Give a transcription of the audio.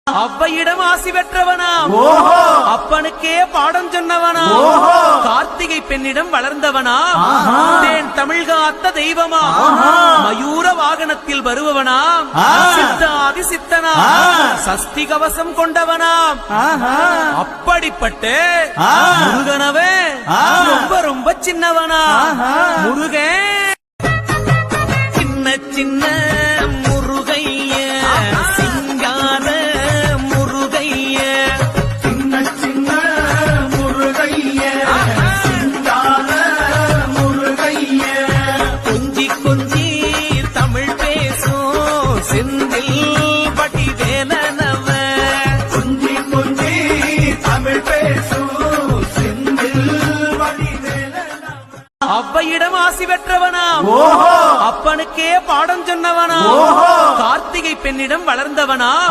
அவ்வையிடம் ஆசி பெற்றவனாம். அப்பனுக்கே பாடம் சொன்னவனாம். கார்த்திகை பெண்ணிடம் வளர்ந்தவனாம். தேன் தமிழ் காத்த தெய்வமா மயூர வாகனத்தில் வருபவனாம். சித்தாதி சித்தனா சஷ்டி கவசம் கொண்டவனாம். அப்படிப்பட்ட முருகனவே ரொம்ப ரொம்ப சின்னவனா. முருகன் சின்ன சின்ன முருகைய சிங்கார முருகைய சின்ன சின்ன முருகைய சிங்கார முருகைய கொஞ்சி கொஞ்சி தமிழ் பேசும் செந்தில் பட்டி வேலனவ. கொஞ்சி கொஞ்சி தமிழ் பேசும் செந்தில் அவ்வையிடம் ஆசி பெற்றவனாம். அப்பனுக்கே பாடம் சொன்னவனாம். கார்த்திகை பெண்ணிடம் வளர்ந்தவனாம்.